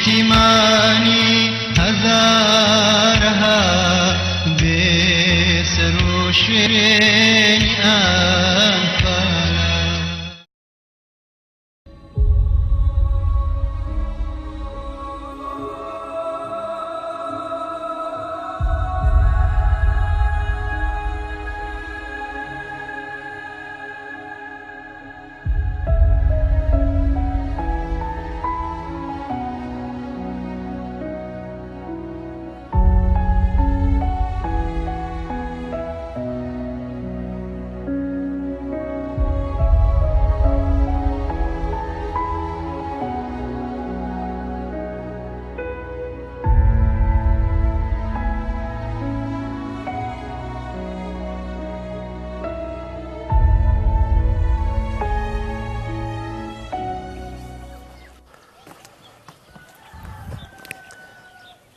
نیشتیمانی هزارها بسر و شیرین انفال.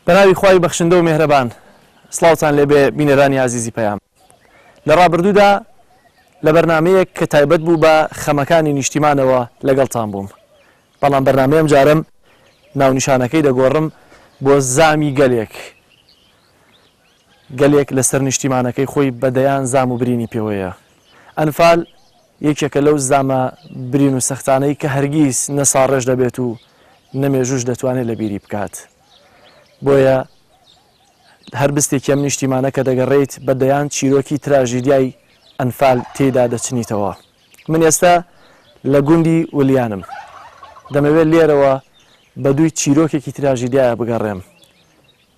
بەناوی خوای بەخشندە و میهرەبان، سڵاوتان لێبێ بینەرانی عزیزی پەیام. لە ڕابردوودا لە بەرنامەیەک کە تایبەت بوو بە خەمەکانی نیشتیمانەوە لەگەڵتان بووم، بەڵام بەرنامەیەم جارم ناونیشانەکەی دەگۆڕم بۆ زامی گەلێک لەسەر نیشتیمانەکەی خۆی بەدەیان زام و برینی پێوەیە. ئەنفال یەکێکە لەو زامە برین و سەختانەی کە هەرگیز نەساڕێژ دەبێت و نەمێژوش دەتوانێت لە بیری بکات. بۆیە هەر بستێکی ئەم نیشتیمانە کە دەگەڕێیت بەدەیان چیرۆکی تراژیدیای ئەنفال تێدا دەچنیتەوە. من ئێستا لە گوندی ولیانم، دەمەوێت لێرەوە بە دووی چیرۆکێکی تراژیدیایە بگەڕێم.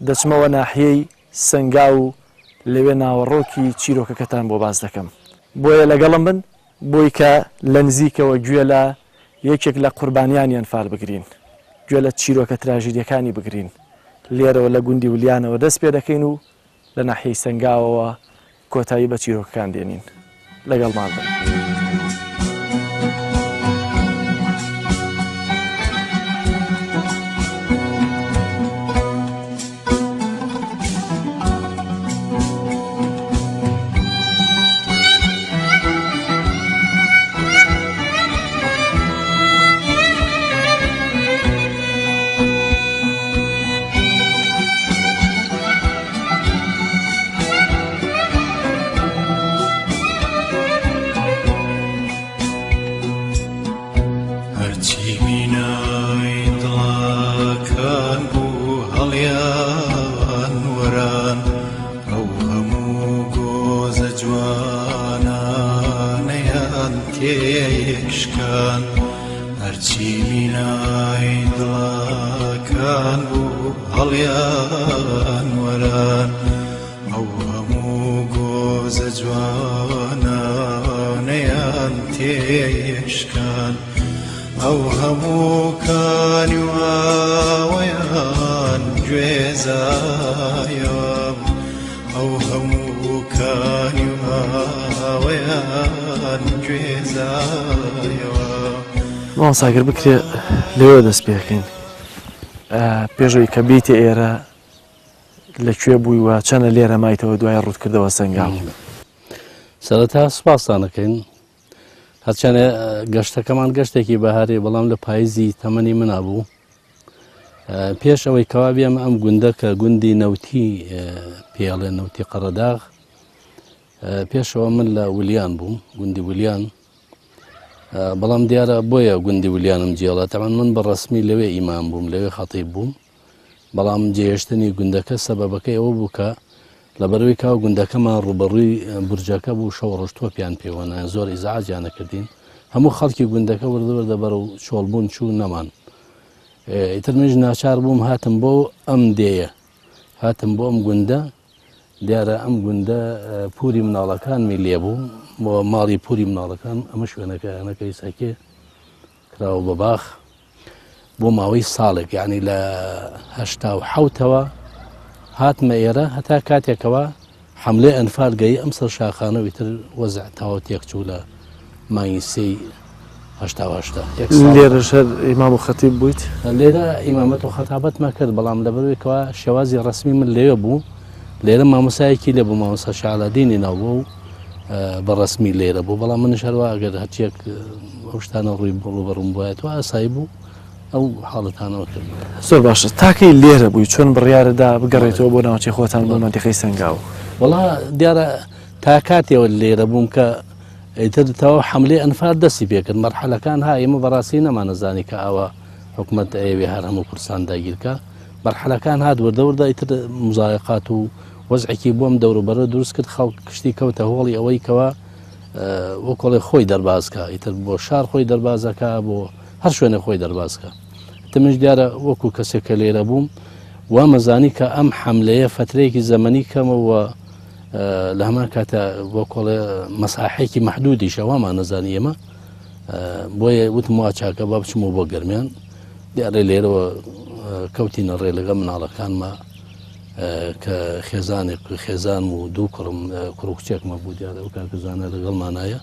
دەچمەوە ناحیەی سنگا و لەوێ ناوەڕۆکی چیرۆکەکەتان بۆ باز دەکەم. بۆیە لەگەڵم بن بۆی کە لە نزیکەوە گوێ لە یەکێک لە قوربانیانی ئەنفال بگرین، گوێ لە چیرۆکە تراژیدیەکانی بگرین. لێرەوە لە گوندی ولیانەوە دەست پێ دەکەین و لە ناحیەی سنگاوەوە کۆتایی بە چیرۆکەکان دێنین. لەگەڵمان بن. ساگر بکرێ لەوێ دەست پێکەین پێشەوەی کە بیتە ئێرە لەکوێ بووی وە چەنە لێرە مایتەوە دوای ڕوودکردەوە سەنگاو. سەرەتا سوپاسان دەکەین، هەرچەنێ گەشتەکەمان گەشتێکی بەهارێ، بەڵام لە پاییزی تەمەنی منا بوو. پێش ئەوەی کەوا بێم ئەم گوندە کە گوندی نەوتی پێڵێ نەوتی قەڕەداغ، پێشەوە من لە ولیان بووم، گوندی ولیان، بەڵام دیارە بۆیە گوندی ولیانم جێڵە. تەمان من بە ڕسمی لەوێ ئیمان بووم، لەوێ خەتیب بووم، بەڵام جێهێشتنی گوندەکە سەبەبەکەی ئەوە بوو کە لەبەرەوەی کاو گوندەکەمان ڕوبەڕووی بورجەکە بوو، شەو ڕۆژتووە پیان پێوەنا، زۆر ئیزعاجیان نەکردین. هەموو خەڵکی گوندەکە وردەوردە بەرەو شۆڵبوون چوو نەمان. ئیتر منیش ناچار بووم هاتم بۆ ئەم دێیە، هاتم بۆ ئەم گوندە. دیارە ئەم گوندە پوری مناڵەکانمی لێبوو، بۆ ماڵی پوری مناڵەکان ئەمە شوێنەکەی ساکێ کراوە بە باخ بۆ ماوەی ساڵێک، یعنی لە 1970ەوە هاتمە ئێرە هەتا کاتێکەوە حملەی ئەنفال گەی ئەم سەر شاخانەوەی تر وەزع تاوە تێک چوو لە مانگی سێی 1970. لێرەش ئیمام و خەتیب بوویت؟ لێرە ئیمامەت و خەتابەتمان کرد، بەڵام لەبەرەوەیکەوە شێوازی ڕسمی من لێوە بوو. لێرە مامۆسایەکی لێ بوو، مامۆستا شەعەلادینی ناوبوو و بە ڕسمی لێرە بوو، بەڵام منش هەروە ئەگەر هەرچیەک ئەو شتانە ڕووی ڕوبەڕووم بووایەتەوە ئاسایی بوو ئەو حاڵەتانەوە کرد. زۆر باشە تاکەی لێرە بووی چۆن بڕیارەدا بگەڕێتەوە بۆ ناوچەی خۆتان بۆ مەنتیقەی سەنگاو. وڵا دیارە تا کاتێەوە لێرە بووم کە ئیترتەوە حملەی ئەنفار دەستی پێکرد مەرحەلەکان ها ئێمە بەڕاستی نەمانەزانی کە ئەوە حکوومەت ئەوێ هەر هەموو کورسان داگیرکە مەرحەلەکان هات وەردەوردا ئیتر مزایقات و وەزعێکی بۆم دەوروبەرە دروست کرد خەڵک کشتی کەوتە هۆڵی ئەوەی کەوە وەکۆڵی خۆی دەربازکە ئیتر بۆ شار خۆی دەربازەکە بۆ هەر شوێنە خۆی دەربازکە تمش دیارە وەکو کەسێکە لێرە بووم وا مەزانی کە ئەم حملەیە فترەیەکی زەمەنی کەمەوە لە هەمان کاتە بۆ کۆڵێ مەساحێکی مەحدودیشە وامان نەزانی ئێمە بۆیە وتم وا چاکە با بچمەوە بۆ گەرمیان دیارە لێرەوە کەوتینە ڕێ لەگە مناڵەکانمە کە خێزان و دوو کوڕم کوڕکچێکمە بوو دیارە ئەو کاکەزانە لەگەڵمانایە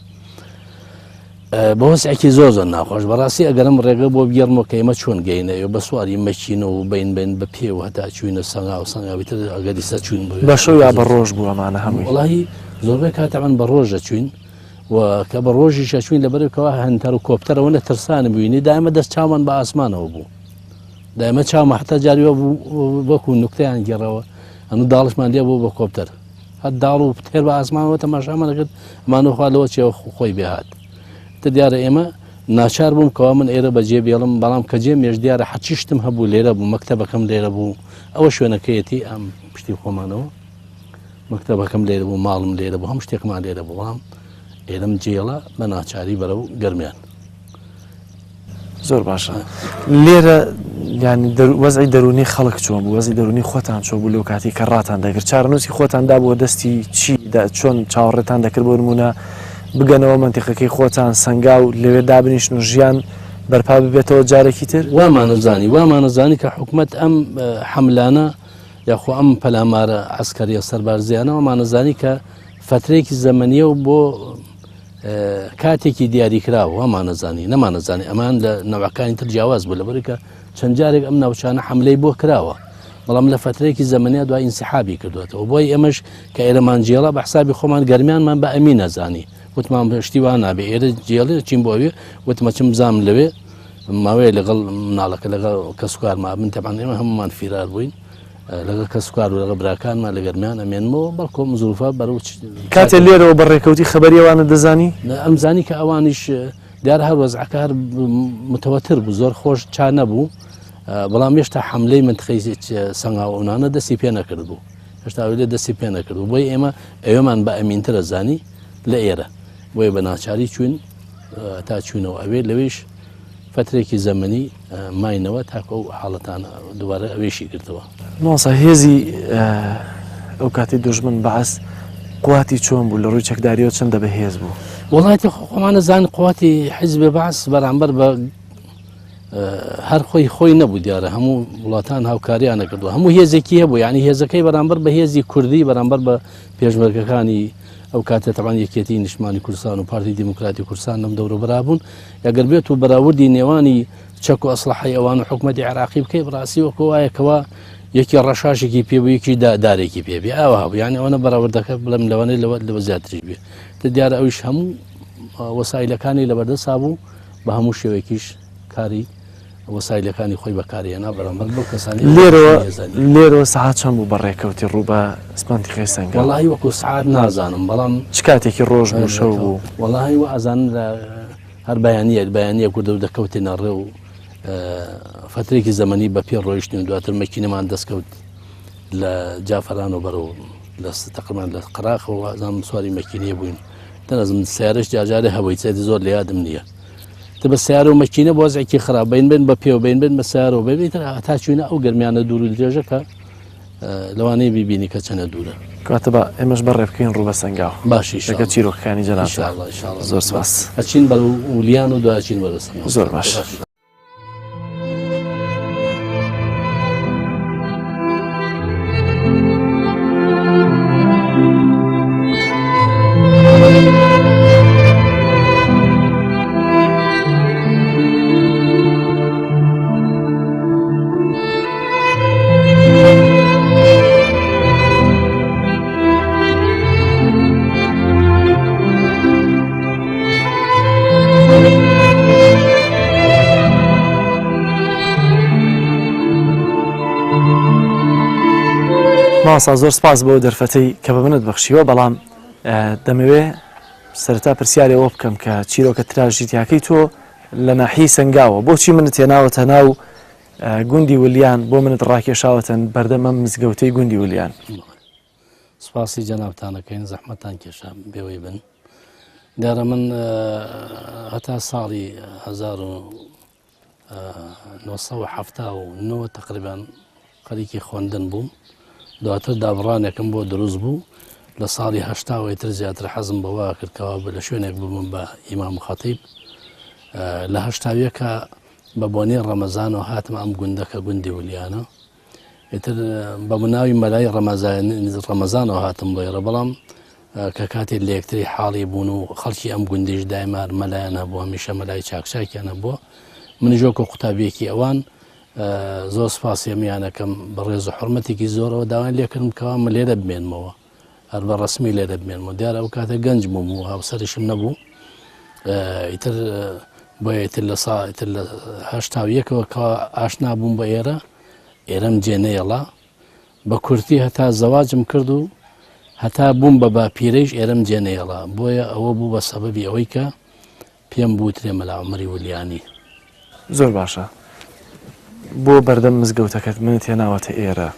بە هۆسێکی زۆر زۆر ناخۆش بەڕاستی ئەگەرم ڕێگە بۆ بگەڕمەوە کە ئێمە چۆن گەینەوە بە سواری مەچینەوە و بین بە پێ و هەتا چوینە سەنگا و سەنگاویتر ئەگەری سە چوین بەشە یا بە ڕۆژ بوو ئەمانە هەمووی وڵی زۆربەی کاتەمان بە ڕۆژە چوین و کە بە ڕۆژی شەچوین لەبەرەوەکەوە هەنتەر و کۆپتەرەوە نە ترسانە بووینی دائمە دەست چاوان بە ئاسمانەوە بوو دائمە چاومە حتا جاریوە بوو وەکو نوکتەیان گێڕەوە ئەنو داڵشمان لێ بوو بە کۆپتەر هەت داڵ و پتێر بە ئاسمانەوە تەماشامانەکرد ئەمانەخوا لەوە چێوە خۆی بێهات دیارە ئێمە ناچار بووم کەوا من ئێرە بەجێ بێڵم بەڵام کە جێ مێژ دیارە حەچیشتم هەبوو لێرە بوو مەکتەبەکەم لێرە بوو ئەوە شوێنەکەیەتی ئەم پشتی خۆمانەوە مەکتەبەکەم لێرە بوو ماڵم لێرە بوو هەم شتێکمان لێرە بووڵام ئێرەم جێڵە بە ناچاری بەرەو گەرمیان زۆر باشە لێرە ینی وەزعی دەرونی خەڵک چۆن بوو وەزی دەرونی خۆتان چۆ بوو لەو کاتی کە ڕاتان دەگرت چارەنووسی خۆتاندا بۆ دەستی چی چۆن چاوەڕێتان دەکرد بۆ نمونە بگەنەوە منتیقەکەی خۆتان سەنگا و لەوێ دابنیشن و ژیان بەرپا ببێتەوە جارێکی تر وامانەزانی کە حکوومەت ئەم حملانە یاخۆ ئەم پەلامارە عسکەریە سەربارزیانەوە مانەزانی کە فترێکی زەمەنیە و بۆ کاتێکی دیاریکراوە وامانەزانی نەمانەزانی ئەمان لە نەوەکانی تر جیاواز بوو لەبەرکە چەند جارێک ئەم ناوچانە حملەی بۆ کراوە بەڵام لە فترێکی زەمەنیا دوای ئینسحابی کردوێتەوە بۆی ئێمەش کە ئێرەمان جێڵە بە حسابی خۆمان گەرمیانمان بە ئەمی نەزانی وتمان پشتی وان نابێ ئێرە جێڵێ چین بۆ ئەوێ وتمە چم بزانم لەوێ ماوەیە لەگەڵ مناڵەکە لەگەڵ کەسوکار ما من تەبان ئێمە هەمومان فیرار بووین لەگەڵ کەسوکار و لەگە براکانمان لە گەرمیان ئەمێنمەوە بەڵکۆ مزروفە بەرەو کاتێ لێرەوە بەڕێکەوتی خەبەریەوانە دەزانی ئەمزانی کە ئەوانیش دیار هەر وەزعەکە هەر متەوەتر بوو زۆر خۆش چا نەبوو بەڵام هێشتا حملەی منتیقەی سەنگاوەنانە دەستی پێ نەکردبوو هێشتا لێ دەستی پێ نەکردو بۆی ئێمە ئەوێمان بە ئەمینترە زانی لە ئێرە بۆیە بە ناچاری چوین تا چوینەوە ئەوێ لەوێش فترێکی زەمەنی ماینەوە تاکە و حاڵەتانە دووارە ئەوێشی کردەوە ناسا هێزی ئەو کاتی دوژمن بەعس قواتی چۆن بوو لە ڕووی چەکداریەوە چەندە بەهێز بوو وڵاتی خۆمانە زان قواتی حیزبێ بەعس بەرامبەر بە هەر خۆی نەبوو دیارە هەموو وڵاتان هاوکاریانە کردووە هەموو هێزێکی هەبوو ینی هێزەکەی بەرامبەر بە هێزی کوردی بەرامبەر بە پێشمەرگەکانی ئەو کاتە تەوان یەکێتی نیشتمانی کوردستان و پارتی دیموکراتی کوردستان لەم دەورە بەرابوون ئەگەر بێت و بەراوردی نێوانی چەک و ئەسلحەی ئەوان و حکوومەتی عێراقی بکەی بڕاستی وەکو وایەکەوە یەکی ڕەشاشێکی پێبوو یەکی دارێکی پێبێ ئاوا هەبوو یانی ئەوەنە بەراوردەکە بڵم لەوانەیە لەوە زیاتریش بێ دیارە ئەویش هەموو وەسایلەکانی لەبەردەسا بوو بە هەموو شێوەیەکیش کاری وەسایلەکانی خۆی بەکارێنا بەرامبەر بۆ کەسانی لێرەوە سەعات چەند بوو بەڕێکەوتی ڕوو بە منتیقەی سەنگاو وەڵاهی وەکو سەعات نازانم بەڵام چ کاتێکی ڕۆژ بوو شەو بوو وەڵاهی وە ئەزان هەر بەیانیە کوردە و دەکەوتێنە ڕێ و فترێکی زەمەنی بە پێ ڕۆیشتین و دواتر مەکینەمان دەستکەوت لە جافەران و بەرەو لە تقریبان لە قراخەوە ئەزان سواری مەکینەیە بووین دەنەزم سیارش جاجارێ هەبووی چێتی زۆر لە یادم نییە بە سیارە و مەکینە بۆ زێکی خراپ بین بە پێ و بین بە سیارە و ببیتر تا چوینە ئەو گەرمیانە دوور و درێژەکە لەوانەیە بیبینی کە چەنە دوورە کاتە بە ئێمەش بەڕێ بکەین ڕوو بە سەنگاو باشی شەکە چیرۆکەکانی جەناب زۆر سپاس ئەچین بە ولیان و دوچین بەدەستن زۆر باش. ماسا زۆر سپاس بۆ دەرفەتەی کە بە منت بەخشیوە بەڵام دەمەوێ سەرەتا پرسیارەوە بکەم کە چیرۆکە تراژیدیاکەی تۆ لە ناحیەی سنگاوە بۆچی منت هێناوەتە ناو گوندی ولیان بۆ منت ڕاکێشاوەتەن بەردەمە مزگەوتەی گوندی ولیان. سپاسی جەنابتانەکەین زەحمەتان کێشا بێوەی بن دیارە من هەتا ساڵی 1970 تقریبان خەریکی خوێندن بووم دواتر دابڕانێکم بۆ دروست بوو لە ساڵی هەشتاوەی تر زیاتر حەزم بەوە کردکەوە لە شوێنێک بووم بە ئیمام خەتیب لە هەشتاویەکە بە بۆنەی ڕەمەزانەوە هاتم ئەم گوندەکە گوندی ولیانە ئیتر بە مناوی مەلای ڕەمەزانەوە هاتم بۆێرە بەڵام کە کاتێک لە یەکتری حاڵی بوون و خەڵکی ئەم گوندیش دایمار مەلایەنە بووە هەمیشە مەلای چاکچاکیانە بووە منیژۆکە قوتابیەکی ئەوان زۆر سپاسی ئەمیانەکەم بە ڕێز و حرمەتێکی زۆرەوە داوای لێکردم کەوا من لێرە بمێنمەوە هەر بە ڕسمی لێرە بمێنمەوە دیارە ئەو کاتە گەنج بووم و هاوسەرشم نەبوو ئیتر بۆیتر لە ساڵتر لە هەشتاویەکەوە کە ئاشنا بووم بە ئێرەم جێنەیەڵا بە کورتی هەتا زەواجم کرد و هەتا بووم بە باپیرەیش ئێرەم جێنەیەڵا بۆیە ئەوە بوو بە سەبەبی ئەوەی کە پێم بووترێ مەلا عومەری ولیانی. زۆر باشە بۆ بەردەم مزگەوتەکەت منت هێناوەتە ئێرە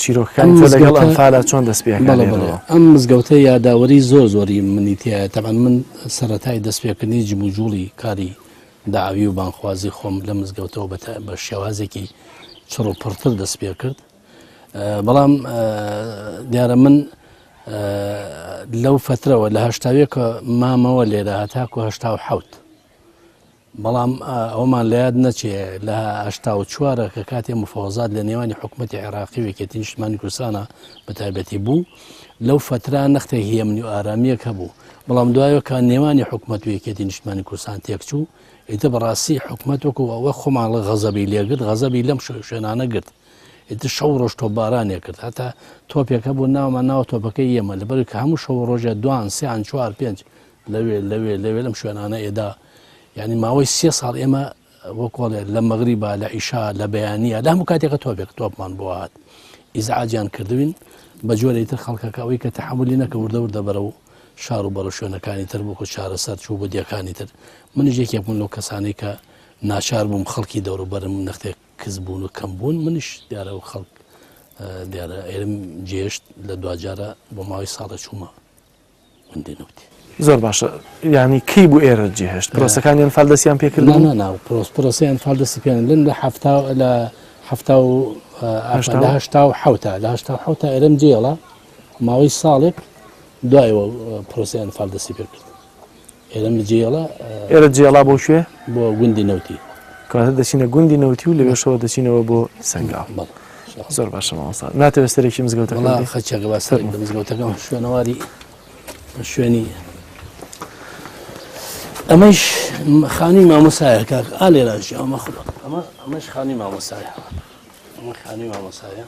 چیرۆکەکان لەگەڵ ئەمفالە چۆن دەست پێکەوە ئەم مزگەوتە یاداوەری زۆری منی تایە تەمان من سەرەتای دەستپێکردنی جموجوڵی کاری داوی و بانخوازی خۆم لە مزگەوتەوە بە شێوازێکی چڕ و پڕتر دەست پێ کرد بەڵام دیارە من لەو فترەوە لە هەشتاویەکە مامەوە لێرە هەتاکو 1970 بەڵام ئەومان لە یاد نەچێ لە 1940 کە کاتێ مفاوەزات لە نێوانی حکوومەتی عێراقی و یەکێتی نیشتیمانی کوردستانە بەتایبەتی بوو لەو فترە نەختێک هێمنی و ئارامیەک هەبوو بەڵام دوایەوە کە نێوانی حکوومەت و یەکێتی نیشتیمانی کوردستان تێکچوو ئیتر بەڕاستی حکوومەت وەکو ئەوە خۆمان لە غەزەبی لێگرت غەزەبی لەم شوێنانە گرت ئیتر شەو ڕۆژ تۆپبارانێ کرد هەتا تۆپێکە بۆ ناومان ناوە تۆپەکەی ئێمە لەبەر کە هەموو شەو ڕۆژە دوان سیان 4 5 لەوێ لەم شوێنانە ئێدا یعنی ماوەی 3 ساڵ ئێمە وەکۆڵێ لە مەغریبا لە ئیشا لە بەیانیە لە هەموو کاتێکە تۆپمان بۆ هات ئیزعاجیان کردوین بە جۆرەی تر خەڵکەکەوەی کە تەحملی نەکە وردە بەرە و شار و بەرە شوێنەکانی تر بوو چارەسەر چوو بۆ دیەکانی تر منیش یەکێک بوون لەو کەسانی کە ناچار بووم خەڵکی دەوروبەرم نەختێک کەس بوون و کەم بوون منیش دیارە و خەڵک دیارە ئێرم جێشت لە دوجارە بۆ ماوەی ساڵە چوومە وندێنەوتی. زۆر باشە ینی کەی بوو ئێرە جێهێشت پرۆسەکانیان فالدەسییان پێکردن ناو پرۆسیان فالدەسی پێیان لەن لە هەفتا ئێرەم جێڵە ماوەی ساڵێک دوایەوە پرۆسیان فالدەسی پێ کرد ئێرەم جێڵە ئێرە جێڵا بۆ شوێ بۆ گوندی نەوتی کاتە دەچینە گوندی نەوتی و لەوێشەوە دەچینەوە بۆ سنگاو. زۆر باشە مامۆستا ناتەوێت سەرێکی مزگەوتەکە خەچەکە باسەر لە مزگەوتەکەم شوێنەواری شوێنی ئەمەش خانی مامۆسایە کاک ئالێراژی ئەمە ئەمەش خانی مامۆسایە ئەمە خانی مامۆسایە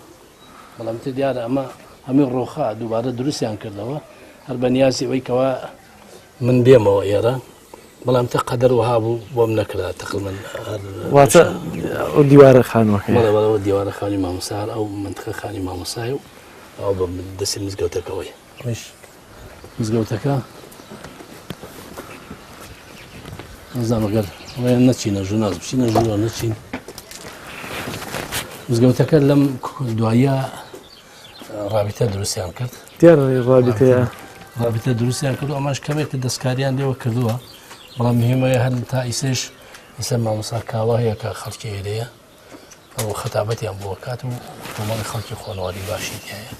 بەڵام تر دیارە ئەمە هەمووی ڕۆخا دووبارە دروستیان کردەوە هەر بە نیازی ئەوەی کەوا من بێمەوە ئێرە بەڵام تا قەدەر وها بوو بۆم نەکرا تقریباً واتە ئەو دیوارە خانوەکە بەڵێ دیوارە خانی مامۆسا ئەو منطقە خانی مامۆسایە و ئەو بە دەستی مزگەوتەکەەوەی مزگەوتەکە زانەگەر ڕێیان نەچینە ژناز بچینە ژوورە نەچین مزگەوتەکە لەم دوایە ڕابطە دروستیان کرد دیارە ڕابطە دروستیان کرد و ئەماش کەمێک کە دەستکاریان لێوە کردووە بەڵام مهمەیە هەر تا ئیسێش ئیسە مامۆسا کاوە هەیە کە خەڵکی ئێرەیە ئەو خەتابەتیان بۆ کات و تۆمەڵی خەڵکی خۆنەوەری باشی تایە.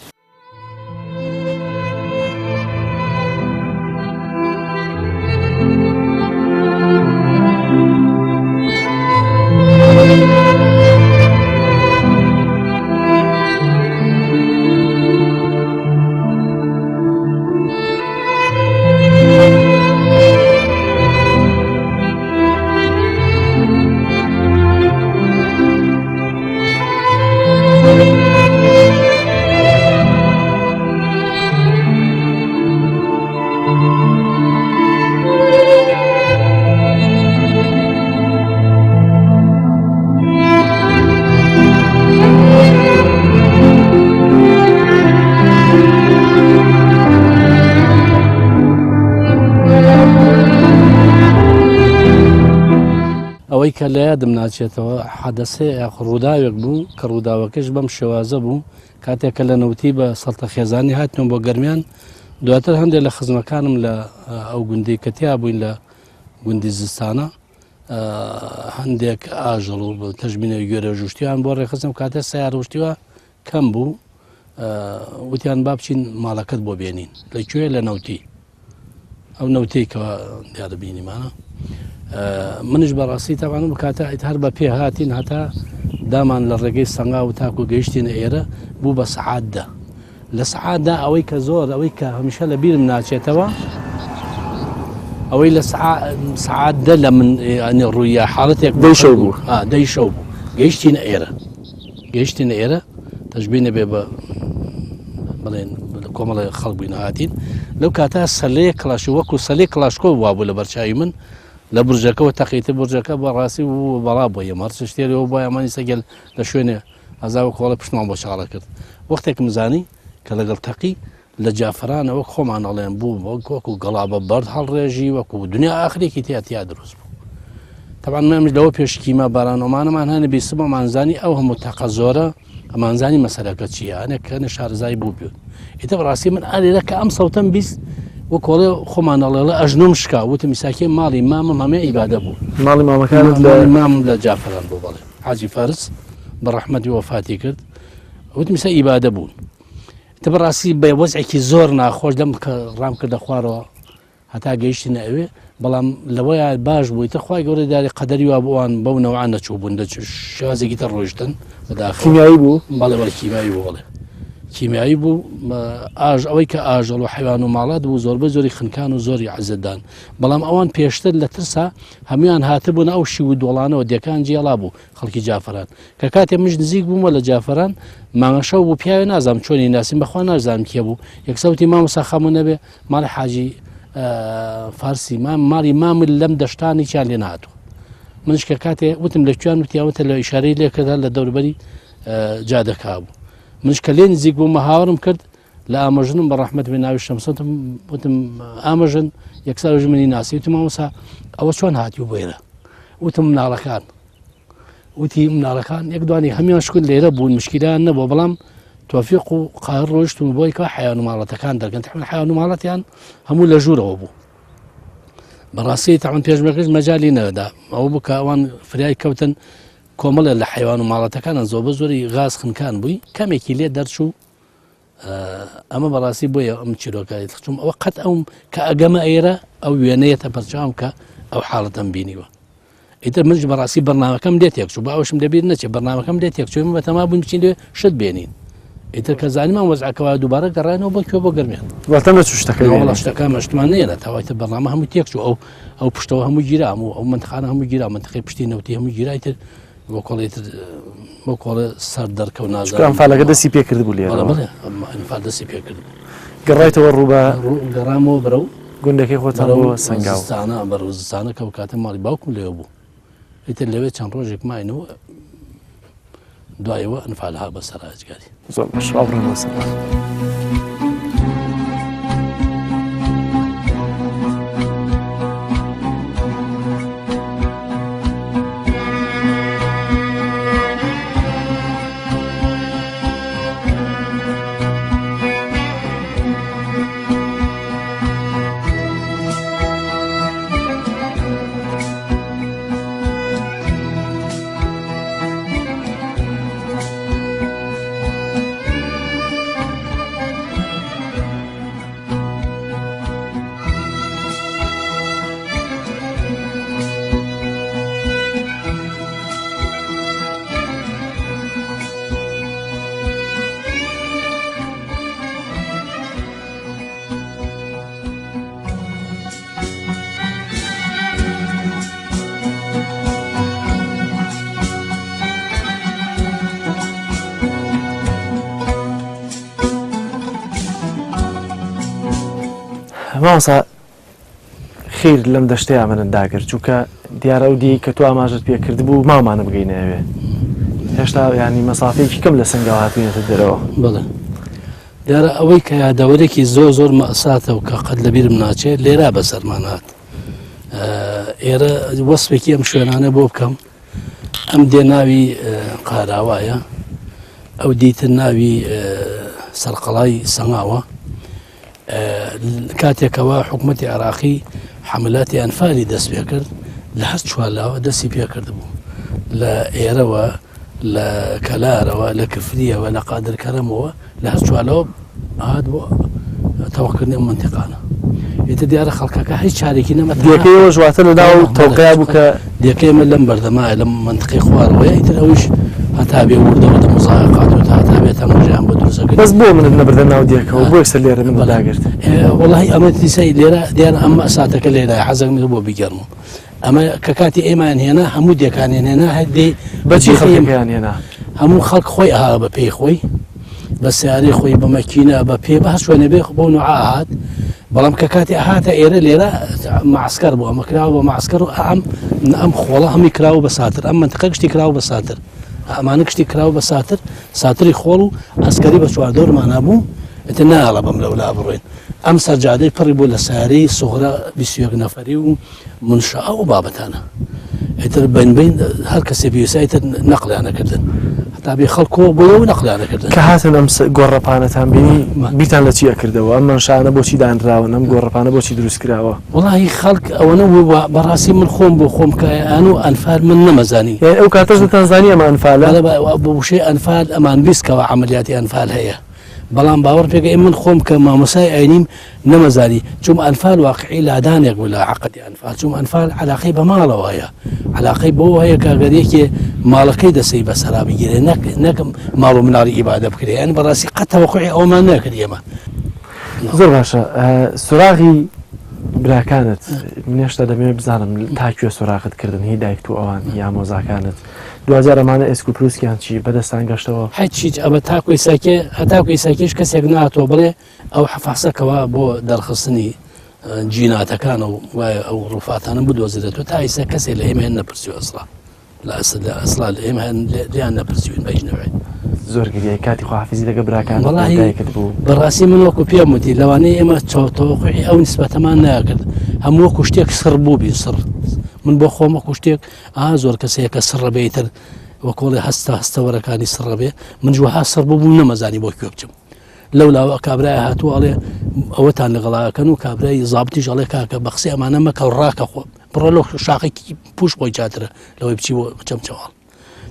ئەوەی کە لە یادم ناچێتەوە حەدەسێ ڕووداوێک بوو کە ڕووداوەکەش بەم شێوازە بوو کاتێک کە لە نەوتی بە سەڵتە خێزانی هاتنەوە بۆ گەرمیان دواتر هەندێک لە خزمەکانم لە ئەو گوندی کەتیا بووین لە گوندی زستانە هەندێک ئاژەڵ و تەژبینە گوێرە ژوشتیان بۆ ڕێخستم کاتێ سیار ڕشتیوە کەم بوو وتیان با بچین ماڵەکەت بۆ بێنین لەکوێ لە نەوتی ئەو نەوتەی کەەوە دیارە بینیمانە منش بەڕاستی تاوانم کاتە هەر بە پێ هاتین هەتا دامان لە ڕێگەی سەنگا و تاکو گەیشتینە ئێرە بوو بە سەعاتدا لە سەعاتدا ئەوەی کە زۆر ئەوەی کە هەمیشە لە بیرم ناچێتەوە ئەوەی لە سەعاتدە لە من ڕوویە حاڵەتێک دەیشەو بوو دەیشەو بوو گەیشتینە ئێرە تەژبینە بێ بە بڵێن کۆمەڵی خەڵبووین هاتین لەو کاتا سەلەیە کلاشی وەکو سەلەی کلاشکۆ وا بوو لە بەرچاوی من لە برجەکەەوە تەقیتە برجەکە بە ڕاستی و بەڵا بۆ یەمەڕ شتێرەوە بۆ ئەمانی سەگەل لە شوێنێ ئازاوە کۆڵە پشتمان بۆ چاڵە کرد وەختێک مزانی کە لەگەڵ تەقی لە جافرانە وەک خۆمان ئەڵێن بوو وەکو گەڵابە بەرد هەڵڕێژی وەکو دنیا ئاخرێکی تیا دروست بوو تەبان مەمش لەوە پێشکیمە بارانۆمانەمان هەنە بیسمەمانزانی ئەو هەموو تەقە زۆرە ئەمانزانی مەسەرەکە چیە هەنێک کەنە شارزای بوو بێت ئیتە بەڕاستی من ئالێرە کە ئەم سەوتەم بیست وە کۆڵێ خۆمانەڵێڵە ئەژنۆم شکا وتە میساکێ ماڵی مامم هەمێ ئیبادە بوو ماڵی مامەکانت لە مام لە جافران بوو بڵێ حاجی فارس بە ڕەحمەتی وەفاتی کرد وت میسا ئیبادە بوون تە بەڕاستی بە وەزعێکی زۆر ناخۆش دەم کە ڕام کردە خوارەوە هەتا گەیشتینە ئەوێ بەڵام لەوەیە باش بووی تە خوای گەورە داری قەدەری وا بۆوان بەو نەوعان نەچوو بوون شێوازێکی تر ڕۆیشتن بەداخل کیمیایی بوو بەڵێ وەڵە کیمیایی بوو بڵێ کیمیایی بوو ئەوەی کە ئاژەڵ و حیوان و ماڵات بوو زۆربەی زۆری خنکان و زۆری عەزەدان بەڵام ئەوان پێشتر لە ترسا هەمویان هاتبوون ئەو شی و دۆڵانەوە دێکان جێڵا بوو خەڵکی جافران کە کاتێ مش نزیک بوومە لە جافران مانگەشەو بوو پیاوێ نازانم چۆنی ناسیم بەخوا نازانم کێ بوو یەکسەوتی مامۆستا خەمو نەبێ ماڵی حاجی فارسی ماڵی مامل لەم دەشتانی چیان لێ نهاتوە منش کە کاتێ وتم لەکوێیان وتیاوەتە لە ئیشارەی لێکردا لە دەوروبەری جادەکا بوو منش کە لێ نزیک بوومە هاوڕم کرد لە ئامەژنم بە ڕەحمەت بێ ناوی شەمسەتم وتم ئامەژن یەکسەر ژمنی ناسی وتم مامۆستا ئەوە چۆن هاتی و بێرە وتم مناڵەکان وتی مناڵەکان یەک دوانی هەمیان شکل لێرە بوون مشکیلیان نەبوو بەڵام تۆفیق و قاهر ڕۆیشتم بۆی کە حیوان و ماڵەتەکان دەرگەن تەحمل حیوان و ماڵەتیان هەموو لە ژوورەوە بوو بەڕاستی تاوان پێشمەکەش مەجای نەدا ئەوە بوو کە ئەوان فریای کەوتن کۆمەڵە لە حیوان و ماڵەتەکانە زۆر زۆری غاز خنکان بووی کەمێکی لێ دەرچوو ئەمە بەڕاستی بۆیە ئەم چیرۆکایی چوم ئەوە قەت ئەوم کە ئەگەمە ئێرە ئەو وێنەیەتە پەرچاوم کە ئەو حاڵەتەم بینیوە ئیتر منش بەڕاستی بەرنامەکەم دێت تێکچوو بە ئەوشم دەبیر نەچێت بەرنامەکەم دێت تێکچووی بەتەما بووین بچین لێ شت بێنین ئیتر کە زانیمان وەزعەکەەوە دووبارە گەڕانەوە بۆ کوێ بۆ گەرمیان واتە نەچوو شتەکە مەشتمان نێنە تاوایتە بەرنامە هەموو تێکچوو ئەو پشتەوە هەموو گیرام و ئەو منتخانە هەموو گیرا منتخی پشتی نەوتی هەموو گیرایتر بۆ کۆڵێ سەر دەرکە و نازانم ئەنفالەکە دەستی پێکرد بوو لێرە ئەنفال دەستی پێکرد گەڕایتەوە ڕووبە گەڕامەوە بەرەو گوندەکەی خۆتان بۆ سنگاوستانە بەڕوزستانە کە کاتە ماڵی باوکم لێوە بوو ئیتر لەوێ چەند ڕۆژێک ماینەوە دوایەوە ئەنفالها بەسەر ئاجگاری زۆر باش ئاڕێنەوە سەر مامۆستا خیر لەم دەشتەیە منت داگرت چونکە دیارە ئەو دی کە تو ئاماژت پێکرد بوو مامانە بگەینەوێ هێشتا ینی مەسافەیەکی کەم لە سنگاو هاتوینێتە دەرەوە بڵێ دیارە ئەوەی کە یادەوەرێکی زۆر مەساتە و کە قەت لەبیرم ناچێت لێرا بەسەرمان هات ئێرە وەسفێکی ئەم شوێنانە بۆ بکەم ئەم دێ ناوی قاراوایە ئەو دیتر ناوی سەرقەڵای سەنگاوە کاتێکەوە حکوومەتی عراقی حملاتی ئەنفالی دەست پێ کرد لە هەست چوارلاوە دەستی پێ کردبوو لە ئێرەوە لە کەلارەوە لە کفریەوە لە قادرکەرمەوە لە هەست چوارلەوە هات بۆ تەواوکردنی ئەم منتیقانە ئێتە دیارە خەڵکەکە هیچ چارێکی نەمە دیەکەیەوە ژواتە لە ناو تەوقیا بوو کە دیەکەمە لەم بەردەمایە لەم منتقی خوارەوەی ئیتر ئەوش هەتا بێ وردەوە دە مزایقات و تا بێت هەمووژیان بە دروستەکرد بەس بۆ منت نەبردە ناو دیەکەەوە بۆ یەکسەر لێرە من بەداگرت وڵی ئەمە دیسای لێرە دیارە ئەمە ساتەکە لێرە حەزەک بۆ بیگەڕم ئەمە کە کاتی ئێمان هێنا هەموو دیەکانیان هێنا هەدێ بەچی خەڵکیان هێنا هەموو خەڵک خۆی ئاها بە پێی خۆی بە سیارەی خۆی بە مەکینە بە پێ بە شوێنە بێ بۆ نوعاهات بەڵام کە کاتی ئاهاتە ئێرە لێرە معسکەر بوو ئەمە کراوە بە معسکەر و ئەم خۆڵە هەمی کراوە بە ساتر ئەم منتقە گشتی کراوە بە ساتر ئەمانە گشتی کراوە بە ساتر ساتری خۆڵ و ئەسکەری بە چواردۆرمانە بوو ئێتە ناڵە بەم لەولا بڕۆین ئەم سەرجادەی پڕی بوو لە سیارەی سوغرە 21 نەفەری و منشاء و بابەتانە ئیتر بین هەر کەسێ پێویستایتر نەقلیانەکردن هەتا بێ خەڵکۆ بۆ و نەقلیانەکردن کە هاتن ئەم گۆڕەپانەتان بینی بیتان لە چیە کردەوە ئەم منشانە بۆچی دانراون ئەم گۆڕەپانە بۆچی دروست کراوە وڵی خەڵک ئەوەنە بەڕاستی من خۆم بۆ خۆم کە ئەن و ئەنفال من نەمەزانی ئەو کاتەش دەتانزانی ئەمە ئەنفالە بە وشەی ئەنفال ئەمان بیستکەوە عملیاتی ئەنفال هەیە بەڵام باوەڕ پێگە من خۆم کە مامۆسای ئاینیم نەمەزانی چوم ئەنفال واقعی لادانێک بوو لە عقدی ئەنفال چوم ئەنفال علاقەی بە ماڵەوە هەیە علاقەی بۆ هەیە کاگەرێکی ماڵەکەی دەسەی بەسەرا بگیرێ نەکەم ماڵ و مناڵی ئیبادە بکرێ یان بەڕاستی قەت تەوەقوعی ئەومان نەکرد ئێمە زۆر باشە سوراغی براکانت منێشتا دەمێ بزانم تاکوێ سوراغت کردن هی دایک و ئەوان یا مۆزاکانت دوجار ئەمانە ئێسک و پلوسکیان چی بەدەستان گەشتەوە هیچ ئەمە تاکوی ساکێ هەتاکوی ساکێش کەسێک ناتۆ بڵێ ئەو حەفاسەکەەوە بۆ دەرخستنی جیناتەکان و وایە ئەو ڕوفاتانە بدۆزرێت و تا ئیسا کەسێک لە ئێمە هێن نەپرسی ئەسڵا لە ئەسڵا لە ئێمە لیان نەپرسیون بەیژنەوەی زۆر گریای کاتی خواحافیزی لەگە براکان بوو بەڕاستی من وەکو پێم وتی لەوانەیە ئێمە چاوتەوەقعی ئەو نسبەتەمان ناکرد هەموو وەکو شتێک سڕ بوو بی سڕ من بۆ خۆم وەکو شتێک زۆر کەسەیەکە سڕە بێتر وەکۆڵی هەستەوەرەکانی سڕە بێ من جوها سڕ بوو نەمەزانی بۆ کوێ بچم لەو لاوە کابرای هاتووە ئەڵێ ئەوەتان لەگەڵاکەن و کابرای زابتیش ئەڵێ کاکە بە قسەی ئەمانە مەکە ڕاکە خۆ بڕۆ لەو شاقێکی پوش خۆی چاترە لەوەی بچی بۆ بچەم چاوەڵ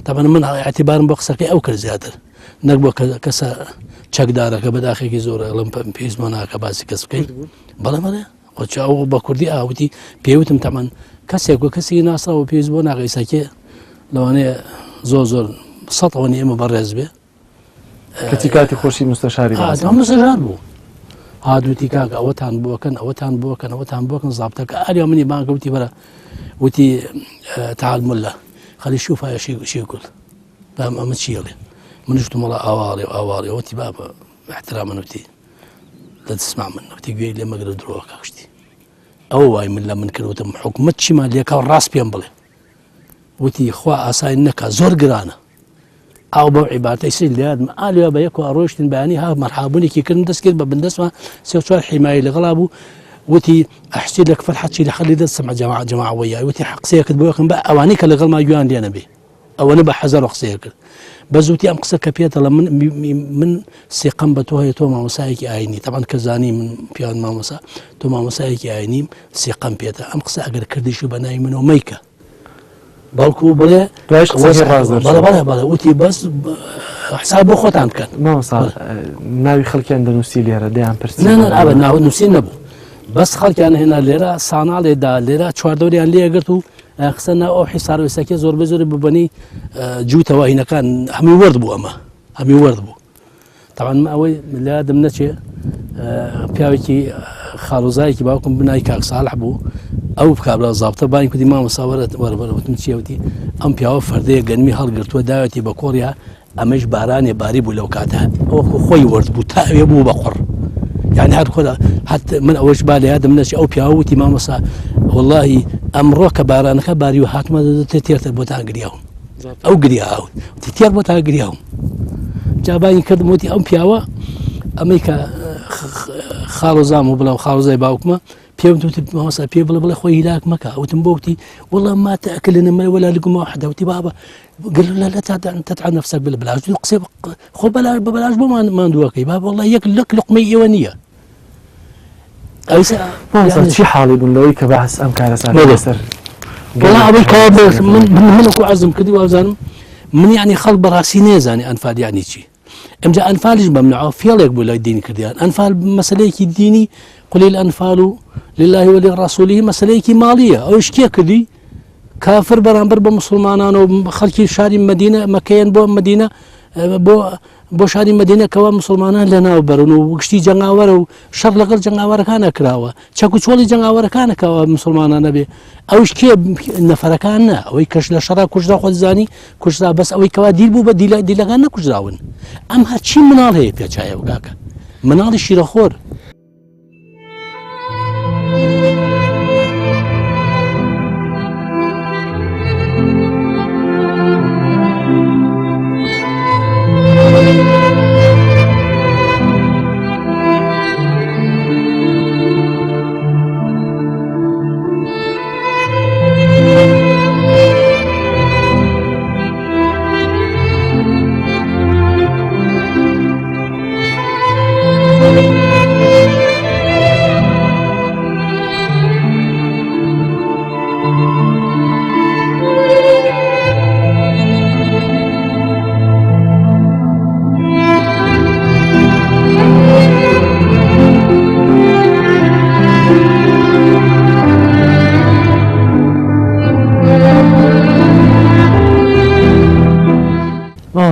تاپەن من ئاعتیبارم بە قسەکەی ئەو کرد زیاتر نەک بۆ کەسە چەکدارەکە بەداخێکی زۆر ئەڵم پێویست بۆ ناکە باسی کەس بکەیت بەڵێمەڵێ خۆچ ئەو بە کوردی ئاوتی پێوتم تەمەەن کەسێک بۆ کەسی ناساوە پێویست بۆ ناقی ساکێ لەوانەیە زۆر سەڵەوەنی ئێمە بەڕێز بێ کەتی کاتی خۆشی مستەشاری مستەشار بوو هادوتی کاک ئەوەتان بۆکەن ئەوەتان بۆکەن ئەوەتان بۆکەن زابتەکە ئاریا منی بانگەوتی بەرە وتی تعال ملا خەلی شوفایە شیکل ئەمە چیڵێ منشتم وڵا ئاواڵێ ئەوەتی بابە احترام منوتی لا تسمع منه وتی گوێی لێ مەگرە درۆوە کاکشتی ئەوە وای من لە من کردوتم حکومەت چیمان لێکا ڕاست پێم بڵێ وتی خوا ئاسایی نەکا زۆر گرانە ئاو بەو عیبارەتەی سی لێدم ئالیا بە یەک و ئەڕۆشتن بەیانی ها مەرحابوونێکی کردن دەست کرد بە بندەسمە سێ چوار حیمایی لەگەڵا بوو وتی ئەحسی لەک فەرحەتی لە خەلی دەستم جەماعە وەیای وتی قسەیەکت بۆ یەکەم بە ئەوانەی کە لەگەڵ ما گویان لێ نەبێ ئەوەنە بە حەزەر قسەیە کرد بە زووتی ئەم قسە کە پێێتەڵە من سێقەم بە تۆ هەیە تۆ مامۆسایەکی ئاینی تەبان کە زانی من پیان مامۆسا تۆ مامۆسایەکی ئاینیم سێقەم پێێتە ئەم قسە ئەگەر کردیش و بەناوی منەوە مەیکە باڵکو بڵێ بەڵێ وتی بەس حساب بۆ خۆتان بکەن ناوی خەڵکیان دەنووسی لێرە دەیان پرسی ناوە نووسی نەبوو بەس خەڵکیان هێنا لێرە ساناڵێدا لێرە چواردەوریان لێگرت و قسە ئەو حیساروێسەکە زۆر بە زۆری ببنی جووتەوە هینەکان هەمی وەرد بوو ئەمە هەمی وەرد بوو تاوان ئەوەی لادم نەچێ پیاوێکی خاڵۆزایەکی باوکم بنای کاک ساڵح بوو ئەو بکابرا زابتە بانی کوتی مامۆساوەرە وەربەرەوتم چیوتی ئەم پیاوە فەردەیە گەنمی هەڵگرتووە داوێتی بە کۆڕیا ئەمەش بارانێ باری بوو لەو کاتە ئەوە خۆی وەرد بوو تا ئەوێ بوو بە قڕ يعني هاد خدا حتى من أوش بالي هذا من الشيء أو بياوتي ما مسا والله أمره كباران كباري وحات ما تتير تبوتها قريهم أو قريهم تتير بوتها قريهم جابين كدموتي أم بياوا أمريكا خالو زامو بلا خالو زي باوكما پێم مامۆستا پێ بڵێ خۆی هیلاک مەکە ئەوتم بۆ وتی والله ما تأكل لنا ولا لقمة واحدة وتي بابا قال له لا تتعب نفسك بالبلاش قصي خو ببلاش بو ما ندوكي بابا والله ياكل لك لقمة إيوانية يعني شي حالي بن لوي كبحث أم كان سر والله أبي كابس من أكو عزم كذي وأزانم من يعني خلق براسي نيزاني أنفال يعني شي امجا أنفالش بمنعه في الله يقبل الدين كرديان أنفال مسألة الديني قل الأنفال لله ولرسوله مسألة مالية أو إيش كذي كافر برانبر بمسلمانان وخلقي شاري مدينة مكان بو مدينة بو شاري مدينة كوا مسلمانان لنا وبرن وقشتي جناور وشر لقل جناور كان كراوة شكو شولي جناور كان كوا مسلمانان به أوش كي نفر كان أو يكش لشرا كشرا خود زاني كشرا بس أو كوا ديل بو بديل كان كشراون أم هاتشي منال هي بيجاي وقاك منال الشيرخور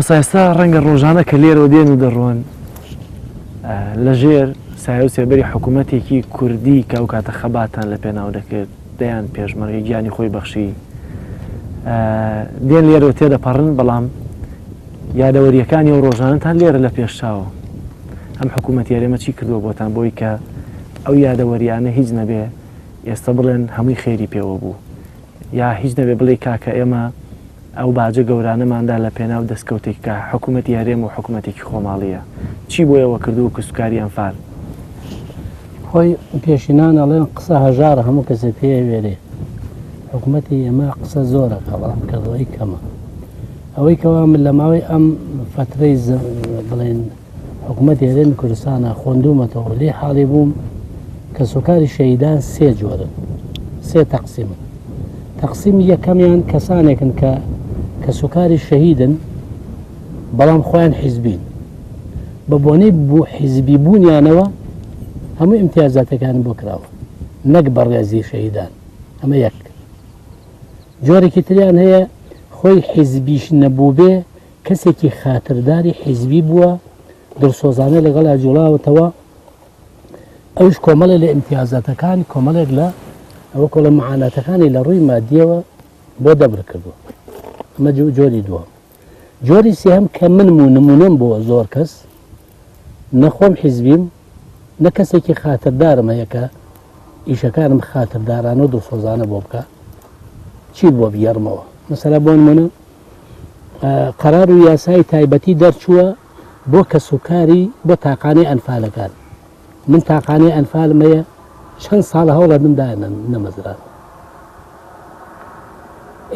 سایستا ڕەنگە ڕۆژانە کە لێرەوە دێن و دەڕۆن لەژێر سایە و سێبەری حکوومەتێکی کوردی کە ئەو کاتە خەباتان لە پێناو دەکرد دەیان پێشمەرگی گیانی خۆی بەخشی دێن لێرەوە تێدەپەڕن بەڵام یادەوەریەکانی ئەو ڕۆژانتان لێرە لە پێشچاوە ئەم حکوومەت یاریمە چی کردووە بۆتان بۆی کە ئەو یادەوەریانە هیچ نەبێ ئێستا بڵێن هەمووی خێری پێوە بوو یا هیچ نەبێ بڵێ کاکە ئێمە ئەو باجە گەورانەماندا لە پێناو دەستکەوتێک کە حکوومەتی هەرێم و حکوومەتێکی خۆماڵیە چی بۆیەوە کردو و کەسوکاری ئەنفال خۆی پێشینان ئەڵێن قسە هەژارە هەموو کەسێ پێ وێرێ حکوومەتی ئێمە قسە زۆرە بەڵام کردەوەی کەمە ئەوەی کەوا من لە ماوەی ئەم فترەی بڵێن حکوومەتی هەرێمی کوردستانە خوێندوومەتەوە لێ حاڵی بووم کە سوکاری شەهیدان سێ جۆرن سێ تەقسیمن تەقسیمی یەکەمیان کەسانێکن کە سوکاری شەهیدن بەڵام خۆیان حیزبین بە بۆنەی بوو حیزبی بوونیانەوە هەموو ئیمتیازاتەکان بۆ کراوە نەک بەڕێزی شەهیدان ئەمە یەک جۆرێکی تریان هەیە خۆی حیزبیش نەبوو بێ کەسێکی خاترداری حیزبی بووە دڵسۆزانە لەگەڵا جوڵاوەتەوە ئەوش کۆمەڵە لە ئیمتیازاتەکان کۆمەڵێک لە ئەوە کۆڵە معاناتەکانی لە ڕووی مادیەوە بۆ دەبر کردووە ئەمە جۆری دووە جۆری سێهەم کە من نمونەم بۆ زۆر کەس نەخۆم حیزبیم نە کەسێکی خاتردارم هەیە کە ئیشەکانم خاتردارانە و دڵسۆزانە بۆ بکە چی بۆ بگەڕمەوە مەسەلا بۆ نمونە قەرار و یاسای تایبەتی دەرچووە بۆ کەسوکاری بۆ تاقانەی ئەنفالەکان من تاقانەی ئەنفالم هەیە چەند ساڵە هەوڵە دمدایە نەمەزران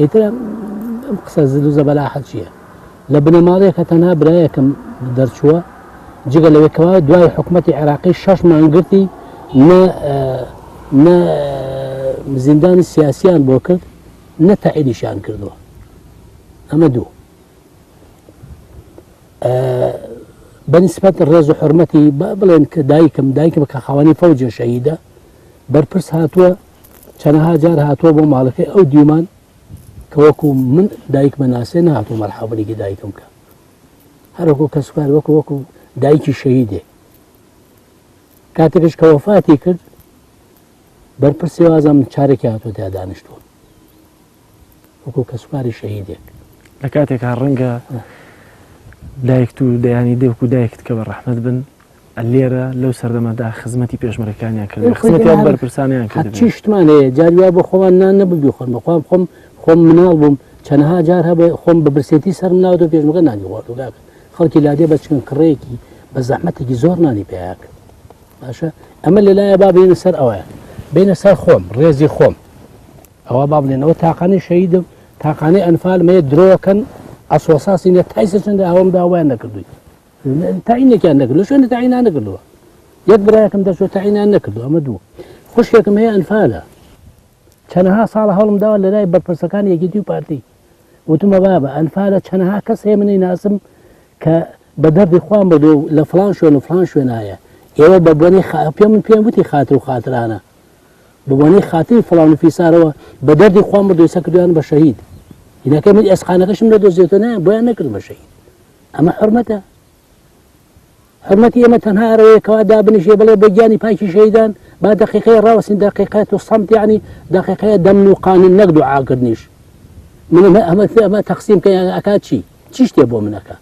ئیتر ئەم قسە زلوزە بەلاحەت چییە لە بنەماڵەیە کە تەنها برایەکەم دەرچووە جگە لەوێکەوە دوای حکوومەتی عێراقی 6 مانگرتی نە زیندانی سیاسیان بۆ کرد نە تەعیینیشان کردووە ئەمە دوو بەنسبەت ڕێز و حرمەتی بڵێن کە دایکم کە خاوەنی فەوجە شەهیدە بەرپرس هاتووە چەندەها جار هاتووە بۆ ماڵەکەی ئەو دیومان کە وەکو من دایکمە ناسێ نهاتوو مەرحەبەڵێکی دایکم کە هەروەکو کەسوکار وەکو دایکی شەهیدێ کاتێکش کە وەفاتی کرد بەرپرسی وازم چارێکی هاتووە تا دانیشتووە وەکو کەسوکاری شەهیدێک لە کاتێکا ڕەنگە دایکت و دەیانی دێوکو دایکت کە بە ڕەحمەت بن لێرە لەو سەردەمەدا خزمەتی پێشمەرەکانیان کرد خزمەتیان بەرپرسانیان کرد چی شتمان هەیە جارویا بۆ خۆوان نان نەبوو خۆم بەخوام خۆم مناڵ بووم چەندها جار هەبێ خۆم بە برسێتی سەرم ناوە پێشمەکە نانی خواردوگاکە خەڵکی لادێ بە چکن کڕەیەکی بە زەحمەتێکی زۆر نانی پێیاکە باشە ئەمە لەلایە با بێنە سەر ئەوەیە بینە سەر خۆم ڕێزی خۆم ئەوە با بڵێنەوە تاقانەی شەهیدم تاقانەی ئەنفال مێ درۆکەن ئەسۆساسی نە تایسە چنددە ئەوم داوایان نەکردووی تاینێکیان نەکرد لە شوێنە تاینان نەکردووە یەک برایەکەم دەچۆ تاینان نەکردو ئەمە دوو خوشکێکم هەیە ئەنفالە چەندەها ساڵە هەڵم داوە لە لای بەرپرسەکان یەکێتی و پارتی وتمە بابە ئەنفالە چەندەها کەس هەیە منەی ناسم کە بە دەردی خوان بەدۆ لە فلان شوێن و فلان شوێنایە ئێوە بە بۆنی پێم وتی خاتر و خاترانە بە بۆنی خاتری فڵان و فیسارەوە بە دەردی خوان بەدۆی سەکردویان بە شەهید هینەکە من ئێسقانەکەشم لە دۆزیێتە نایە بۆیان نەکرد بە شەهید ئەمە حرمەتە حرمەتی ئێمە تەنها ئەرەوەیەکەوا دابنیشێ بڵێ بە گیانی پاکی شەهیدان با دقیقەیە ڕاوەستین دقیقەت و سەمت یعنی دقیقەیە دەمن و قانون نەک دوعاکردنیش من ئەمە تەقسیم کە ئەکات چی شتێ بۆ منەکە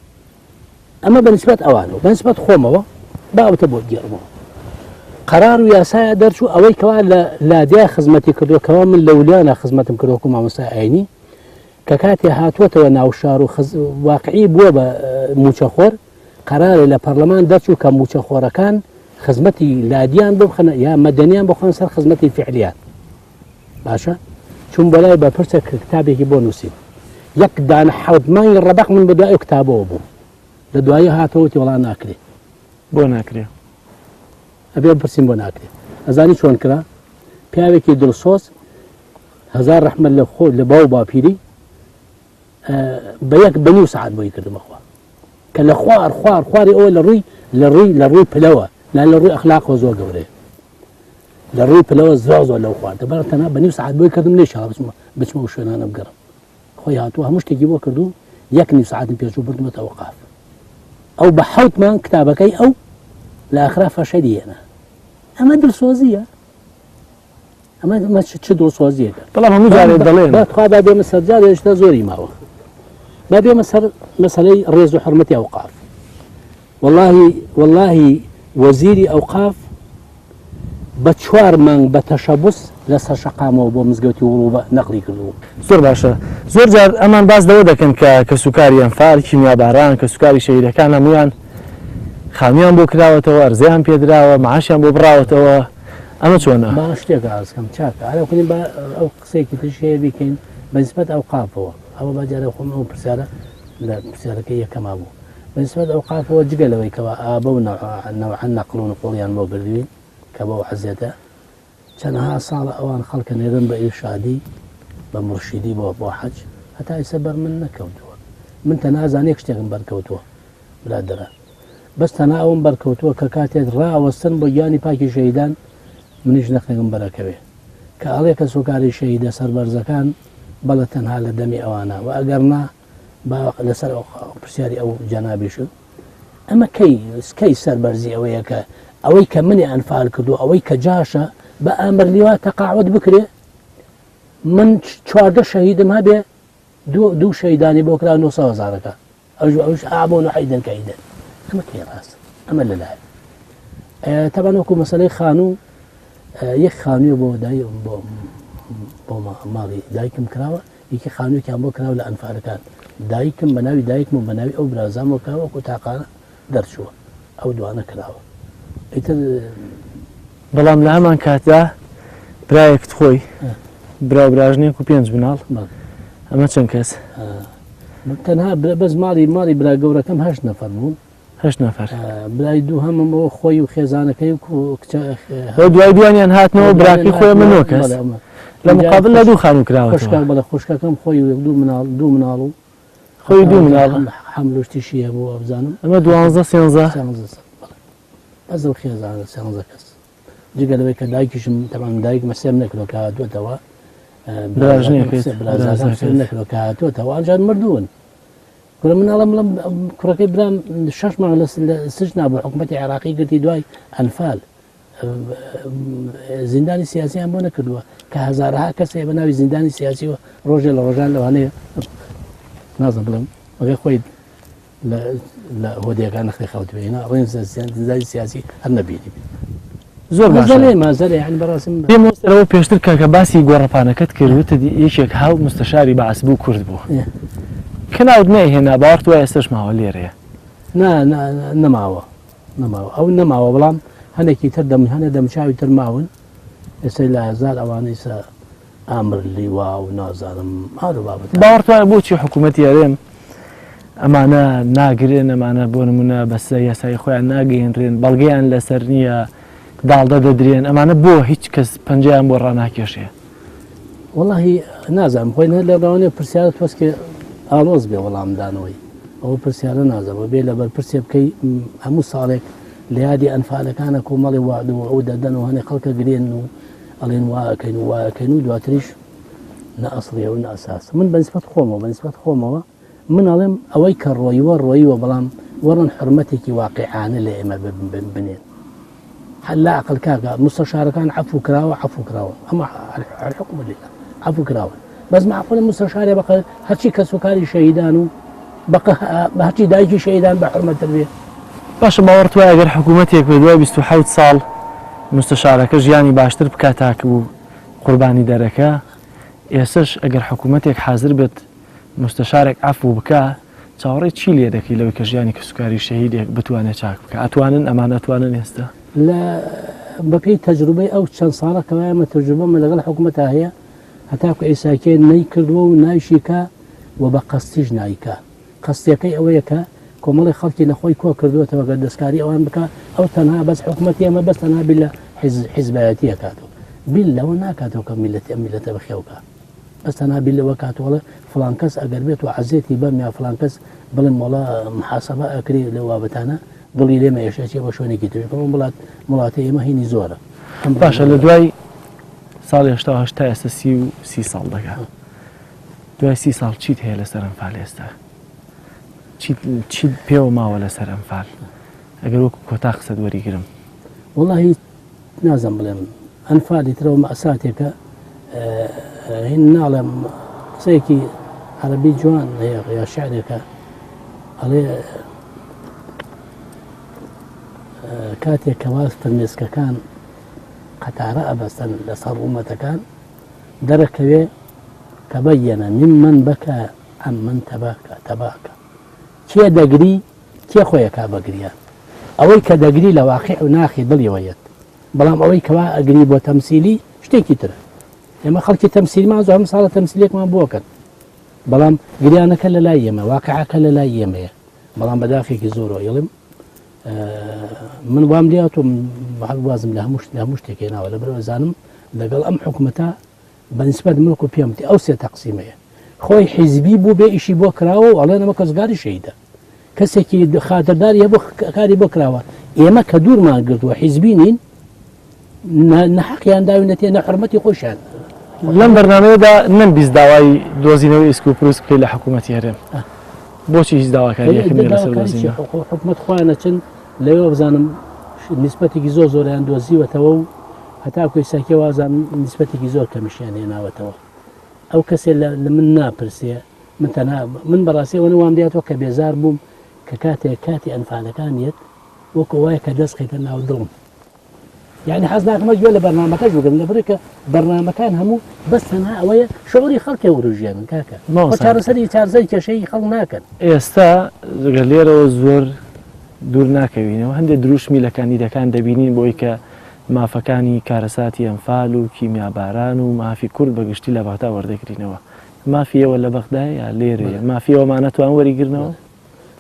ئەمە بەنسبەت ئەوانەوە بەنسبەت خۆمەوە باوتە بۆ گێڕمەوە قرار و یاسایە دەرچوو ئەوەی کەوا لە لادیا خزمەتی کردوکەوە من لە ولیانە خزمەتم کردوکو مامۆستای ئاینی کە کاتێ هاتووەتەوە ناو شار و واقعی بووە بە موچەخۆر قرارێ لە پەرلەمان دەرچوو کە موچەخۆرەکان خزمەتی لادیان بخەنە یا مەدەنیان بخۆن سەر خزمەتی فعلیان باشە چون بەلای بە پرسە کتابێکی بۆ نووسیم یەک دانە حەوتمانی ڕەبەق من بەدوای ئەو کتابەوە بوو لە دوایی هاتەوەتی وەڵام ناکرێ بۆ ناکرێ ئەبێ پرسیم بۆ ناکرێت ئەزانی چۆن کرا پیاوێکی دڵسۆز هەزار ڕەحمەت لە خۆ لە باو باپیری بە یەک بەنیو سعات بۆی کردمەخوا کە لە خواری ئەوە لە ڕووی پلەوە لا لە ڕووی ئەخلاقەوە زۆر گەورەیە لە ڕووی پلەوە زۆر لەو خوارد دەبارە تەنها بەنیو سعات بۆی کردم لێ شڵ بچمە و شوێنانە بگەڕم خۆی هاتووە هەموو شتێکی بۆ کردو یەک نیو سعاتم پێچوو بردمەتە وەقاف ئەو بە حەوتمان کتابەکەی ئەو لە ئاخرا فەشەری هێنا ئەمە دڵسۆزیە ئەمە چ دڵسۆزیەکە بەڵام هەموو جارێ دەڵێن خوا با بێمە سەرجار هێشتا زۆری ماوە با بێمە سەر مەسەلەی ڕێز و حرمەتی ئەوقاف واللهی وەزیری ئەوقاف بە 4 مانگ بە تەشەبوس لەسەر شەقامەوە بۆ مزگەوتی وڕوبە نەقلی کردو زۆر باشە زۆر جار ئەمان باز دەوە دەکەن کە سوکاری ئەنفال کیمیاباران کە سوکاری شەهیدەکان هەمویان خامیان بۆ کراوەتەوە ئەرزیان پێدراوە معاشیان بۆ بڕاوەتەوە ئەمە چۆنە با شتێکە ئاسکەم چاکە ئەوکنین بە ئەو قسێکی تش هەیە بیکەین بەنسبەت ئەوقافەوە ئەوە باجارە خۆم ئەو پرسیارە لە پرسیارەکەی یەکەما بوو بەنسبەت ئەوقافەوە جگە لەوەی کەەوە ئابە و نەوعەن نەقڵ و نقڵیان بۆ بردوین کە بەو حەزێتە چەندها ساڵە ئەوان خەڵکە نێرن بە ئیرشادی بە مرشیدی بۆ حەج هەتا ئێستا بەر من نەکەوتووە من تەنازانێک شتێکم بەرکەوتووە برادرە بەس تەنا ئەوم بەرکەوتووە کە کاتێک ڕاوەستن بۆ گیانی پاکی شەهیدان منیش نەخێگم بەرەکەوێ کە ئەڵێ کە سوکاری شەهیدە سەربەرزەکان بەڵە تەنها لە دەمی ئەوانە و ئەگەرنا لەسەر پرسیاری ئەو جەنابیش ئەمە کەی سەربەرزی ئەوەیە کە ئەوەی کە منی ئەنفال کردو ئەوەی کە جاشە بە ئەمرلیوا تەقاعد بکرێ من 14 شەهیدم هەبێ دوو شەهیدانی بۆ کرا 900,000ەکە ئەوش ئابۆ حەیدن کەیدن ئەمە کەی ڕاست ئەمە لەلایە تەبان وەکو مەسەلەی خانوو یەک خانووی بۆ ماڵی دایکم کراوە یەکی خانوویان بۆ کراوە لە ئەنفالەکان دایکم بە ناوی دایکم و بە ناوی ئەو برازامەوە کراوە وەکو تاقانە دەرچووە ئەو دوانە کراوە ئیتر بەڵام لە هەمان کاتدا برایەکت خۆی براژنێک و 5 بناڵ ئەمە چەند کەس تەنها بەس ماڵی برا گەورەکەم 8 نەفەر بوون 8 نەفەر برای دوو هەمەوە خۆی و خێزانەکەی و دوای دوانیان هاتنەوە براکی خۆی من 9 کەس لە مقابل لە دوو خانوو کراوە بەڵە خوشکەکەم خۆی دوو مناڵ و خۆی دوو مناڵ حملشتیشیە بۆ ئەبزانم ئەمە 12 ئەز خێزانە 13 کەس جگە لەوەی کە دایکیشم تەمان دایک مەسێم نەکرۆ کە هاتووەتەوە نەکرۆ کە هاتووەتەوە ئەنجان مردوون کورە مناڵم لەم کوڕەکەی برام 6 مانگ لە سجنا بۆ حکوومەتی عێراقی گرتی دوای ئەنفال زیندانی سیاسیان بۆ نەکردووە کە هەزارها کەسێ بە ناوی زیندانی سیاسی و ڕۆژێ لە ڕۆژان لەوانەیە نازم بڵم ئەگەی خۆی لە هۆدیەکان نەخی خەوتوێنە ڕێن زیندانی سیاسی هەر نەبینی زۆر مازەلێ یعنی بەڕاستم پێمەوە پێشتر کە باسی گۆڕەپانەکەت کردوتە یەکێک هاو مستەشاری بەعس بوو کورد بوو کەناوت نەهێنا باوەڕ وای ئێستش ماوە لێرەیە نەماوە ئەو نەماوە بەڵام هەنێکی تر هەنە دەمچاوی تر ماون ئێستا لە هزار ئەوانەی ئامر لیوا و نازانم هەرو بابەت باوەڕتوانە بۆچی حکوومەتی هەرێم ئەمانە ناگرێن ئەمانە بۆ نمونە بەسە یاسای خۆیان ناگەیەنرێن بەڵگەیان لەسەر نییە داڵدە دەدرێن ئەمانە بۆ هیچ کەس پەنجیان بۆ ڕناکێشێ واللهی نازانم خۆی لە ڕاوانێ پرسیارە تۆسکێ ئالۆز بێ وەڵامدانەوەی ئەوە پرسیارە نازەوە بێ لەبەر پرسێ بکەی هەموو ساڵێک لە یادی ئەنفالەکانە کۆمەڵی وادەوە ئەو دەدەن و هەنێ خەڵکە گرێن و ئەڵێن واکەین و واکەین و دواتریش نە ئەسڵیە و نە ئەساس من بەنسبەت خۆمەوە من ئەڵێم ئەوەی کە ڕۆیوە بەڵام وەڕەن حرمەتێکی واقعانە لە ئێمە بنێن هەل لا عقل کاکە مستەشارەکان عەفو کراوە ئەمە الحکم لله عەفو کراوە بەس معقولە مستەشارێ بەقە هەرچی کەس و کاری شەهیدان و بە هەرچی دایکی شەهیدان بە حرمەتر بێ باشە باوەڕت وایە ئەگەر حکوومەتێک بە دوای 27 ساڵ مستەشارەکە ژیانی باشتر بکات تاکە و قوربانی دەرەکە ئێسش ئەگەر حکوومەتێک حازر بێت مستەشارێک عەفو بکە چاوەڕێی چی لێ دەکەی لەوەی کە ژیانی کەسوکاری شەهیدێک بتوانێت چاک بکە ئەتوانن ئەمانە ئەتوانن ئێستا لە بەپێی تەجروبەی ئەو چەند ساڵە کەوایمە تەجروبەمە لەگەڵ حکوومەتە هەیە هەتاکو ئێساکێ نەی کردووە و نایشیکە و بە قەستیش نایکە قەستیەکەی ئەوەیە کە کۆمەڵی خەڵکی نەخۆی کۆ کردوێتەوە گە دەستکاری ئەوان بکە ئەو تەنها بەس حکوومەتی ئەمە بەس تەنها بیل لە حیزبایەتی ئەکاتەوە بیل لەوە ناکاتەوە کە میلەتە بەخێوکە بەس تەنها بیل لەوە کاتوەڵە فڵان کەس ئەگەر بێت و عەزێتی بەم یا فڵان کەس بڵێن مۆڵە محاسەبە ئەکرێ لە وابەتانە دڵی لێمە ێشەچێ بە شوێنێکی تر وڵاتی ئێمە هینی زۆرە باشە لە دوای ساڵی هێشتا ئێستا 30 ساڵ دەکات دوای 30 ساڵ چیت هەیە لەسەر ئەنفال ئێستا چیت پێوە ماوە لەسەر ئەنفال ئەگەر وەکو کۆتا قسەت وەریگرم وڵی نازم بڵێم ئەنفالی ترەوە مەساتێکە هین ناڵێم قسەیەکی عەرەبی جوان یا شعرێکە ئەڵێ کاتێک کەواز فرمێسکەکان قەتارە ئەبەستن لەسەر ئومەتەکان دەرەکەوێ کە بەیەنە ممن بەکە ئەم من تەباکە کێ دەگری کێ خۆیەکا بەگریان ئەوەی کە دەگری لە واقع و ناخی دڵیەوەیەت بەڵام ئەوەی کەوا ئەگری بۆ تەمسیلی شتێکی ترە ئێمە خەڵکی تەمسیلمان زۆر هەم ساڵە تەمسیلێکمان بۆکەن بەڵام گریانەکە لە لای ئێمە واقعەکە لە لای ئێمەیە بەڵام بەداخێکی زۆرەوە یڵم من وام دیات و هەڵوازم لە هەموو شتێکی ناوە لە بەرەوە زانم لەگەڵ ئەم حکوومەتە بەنسبەت ملک و پێمتی ئەو سێ تەقسیمەیە خۆی حیزبی بوو بێ ئیشی بۆ کراوە و ئەڵێن ئەمە کەسگاری شەیدە کەسێکی خاترداری هەیە بۆ کاری بۆ کراوە ئێمە کە دوورمان گرتووە حیزبی نین نەحەقیان داوینەتێ نە حرمەتی خۆشیان لەم بەرنامەیەدا نەمبیست داوای دۆزینەوەی ئسک و پرووس بکەی لە حکوومەتی هەرێم بۆچی هیچ داواکاریەکەم لەسەر دۆزینەوە حکوومەت خۆیانە چن لەوێ بزانم نسبەتێکی زۆریان دۆزیوەتەوە و هەتاکۆی ساکێ وازان نسبەتێکی زۆر کەمیشیان هێناوەتەوە ئەو کەسێ لە من ناپرسێ من بەڕاستیەوە وام دیاتەوە کە بێزار بووم کە کاتی ئەنفالەکانیت وەکو وایە کە دەست خەیتە ناو دڵم یعنی حەز ناکەمە گوێ لە بەرنامەکەش بگرم لەبەرەوەی کە بەرنامەکان هەموو بەس تەنها ئەوەیە شەوری خەڵکی وروژیانن کاکە چارەسەری کێشەی خەڵک ناکەن ئێستا لێرەوە زۆر دوور ناکەوینەوە هەندێک دروشمی لە کاندیدەکان دەبینین بۆی کە مافەکانی کارەساتی ئەنفال و کیمیاباران و مافی کورد بەگشتی لە بەغدا وەردەگرینەوە مافیەوە لە بەغدای یا لێرەیە مافیەوەمان نەتوان وەریگرنەوە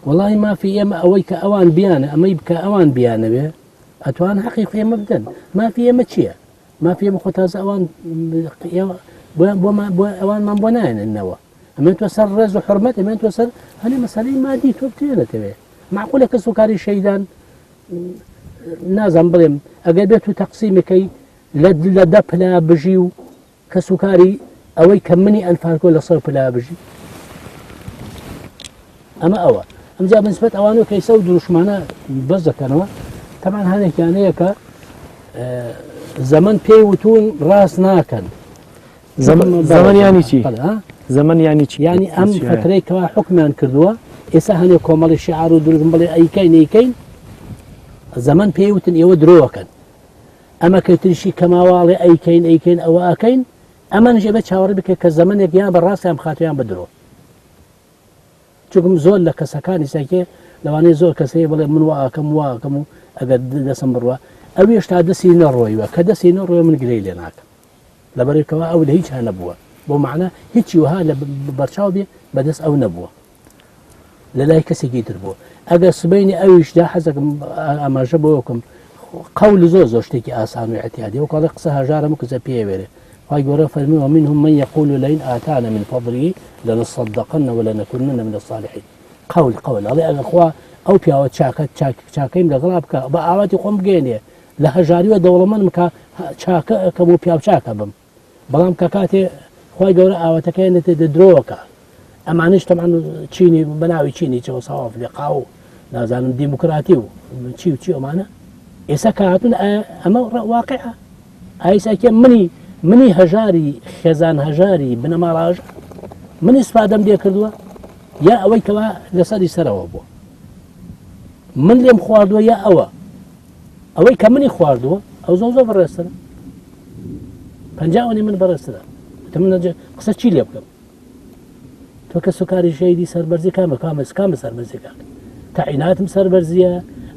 وەڵی مافی ئێمە ئەوەی کە ئەوان بیانە ئەمەی بکە ئەوان بیانەوێ ئەتوان حەقی خێمە بدەن مافی ئێمە چییە؟ مافی ئێمە خۆ تازە ئەوان ئەوانمان بۆ نایەنەوە ئەمێن تۆ سەر ڕێز و حرمەت ئەمێن تۆ سەر هەنێ مەسەلەی مادی تۆ بتێنێتەوێ معقولە کەس و کاری شەیدان نازان بڵێم ئەگەر بێت و تەقسیمەکەی لە دە پلا بژی و کەس و کاری ئەوەی کە منی ئەنفالکۆ لە سەر پلا بژی ئەمە ئەوە ئەمجا بنسبەت ئەوانە کەیسە و دروشمانە بەس دەکەنەوە تەمان هەنێکیانەیە کە زەمن پێی وتون ڕاست ناکەن زەمەنیانی چی زەمەنیانی چی ینی ئەم فترەی کەوا حکمیان کردووە ئێستا هەنێک کۆمەڵی شیعار و دروژم بڵێ ئەیکەین زەمن پێی وتن ئێوە درۆوەکەن ئەمە کەتریشی کەماواڵێ ئەیکەین ئەوە ئەکەین ئەمان ژێ بە چاوەڕ بکە کە زەمنێک یان بە ڕاستیان خاتویان بدرۆ چونکم زۆر لە کەسەکانی ساکێ لەوانەیە زۆر کەسەیە بڵێ من واکەم و ئەگەر دەسم بڕوە ئەو هێشتا دەستی نەڕۆیوە کە دەستی نەڕۆی من گرەی لێ ناکەم لەبەرێکەوە ئەو لە هیچ نەبووە بۆ معنە هیچی وها لە بەرچاو بێ بەدەست ئەو نەبووە لە لای کەسێکی تر بووە ئەگەر سبەینی ئەویشدا حەزەکەم ئاماژە بۆ یەکەم قەولی زۆر شتێکی ئاسان و احتیاطی وەکڵی قسە هەژارە کەسە پێوێرێ خی گەورە فەرمی ومنهم من يقول لئن آتانا من فضله لنصدقن ولنكونن من الصالحين قول ئەڵێ ئەگەر خوا ئەو پیاوە چاکەیم لەگەڵا بکە بە ئاواتی خۆم بگەێنێ لە هەژاریوە دەوڵەمەند بکە چاکە بۆ پیاو چاکە بم بەڵام کە کاتێ خی گەورە ئاواتەکەیانێتە درۆوەکە ئەمانش تەمان چینی بەناوی چینی چەوە ساوا ئەفریقا و نازانم دیموکراتی و چی ئەمانە ئێستا کاتون ئەمە واقعە ئایساکە منی هەژاری خێزان هەژاری بنەماڵاژ منی سپادەم لێ کردووە یا ئەوەی کەوا لەسەری سەرەوە بووە من لێم خواردووە یا ئەوەی کە منی خواردووە ئەو زۆ بەڕێسترە پەنجاوەنی من بەڕێسترە من قسە چی لێ بکەم تۆ کە سوکاری شەیدی سەربەرزی کامە سەربەرزیەکە تەعیناتم سەربەرزیە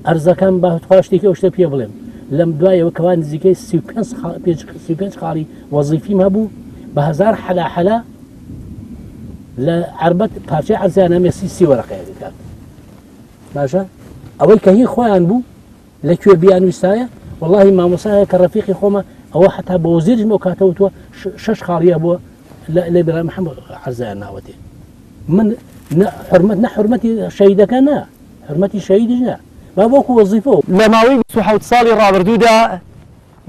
ئەرزەکەم بە خوا شتێکی ئەو شتە پێ بڵێم لەم دوایەوە کەوا نزیکەی 35 خاڵی وەزیفیم هەبوو بە 1000 حەلا لە عربەت پارچەی عەرزیانە مێسی 30 وەرەقەیە کات باشە ئەوەی کە هی خۆیان بوو لەکوێ بیان ویستایە واللهی مامۆسایە کە ڕەفیقی خۆمە ئەوە حتا بە وەزیرم ئەو کاتەوتووە 6 خاڵیە بووە لە برای محەممەد عەرزیان ناوەتێ من حرمەتی شەیدەکە نا حرمەتی شەیدیش نا با بۆکو وەزیفە لە ماوەی 27 ساڵی ڕابردوودا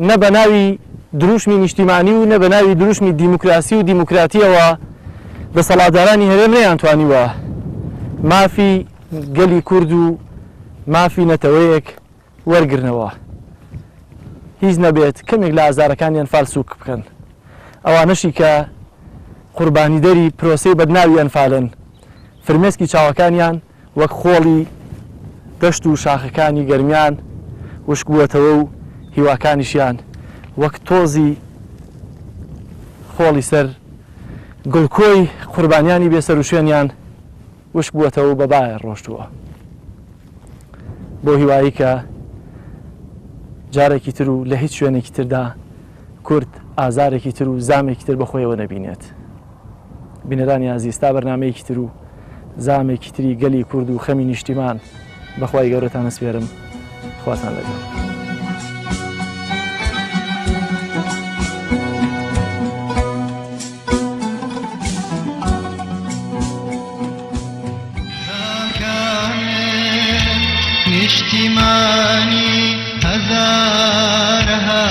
نە بە ناوی دروشمی نیشتیمانی و نە بە ناوی دروشمی دیموکراسی و دیموکراتیەوە دەسەڵاتدارانی هەرێم نەیانتوانیوە مافی گەلی کورد و مافی نەتەوەیەک وەرگرنەوە هیچ نەبێت کەمێک لە ئازارەکانیان فالسوک بکەن ئەوانەشی کە قوربانی دەری پرۆسەی بەدناوی ئەنفالن فرمێسکی چاوەکانیان وەک خۆڵی دەشت و شاخەکانی گەرمیان وشک بووەتەوە و هیواکانیشیان وەک تۆزی خۆڵی سەر گڵکۆی قوربانیانی بێسەر و شوێنیان وشک بووەتەوە بەبایە ڕۆشتووە بۆ هیوایی کە جارێکی تر و لە هیچ شوێنێکی تردا کورد ئازارێکی تر و زامێکی تر بەخۆیەوە نەبینێت بینەرانی ئازیستا بەرنامەیەکی تر و زامێکی تری گەلی کورد و خەمی نیشتیمان بەخوای گەورەتان ئەسپێرم خواتان لەگەڵ نیشتیمانی هزارها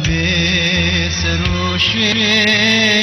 بێسەر و شوێن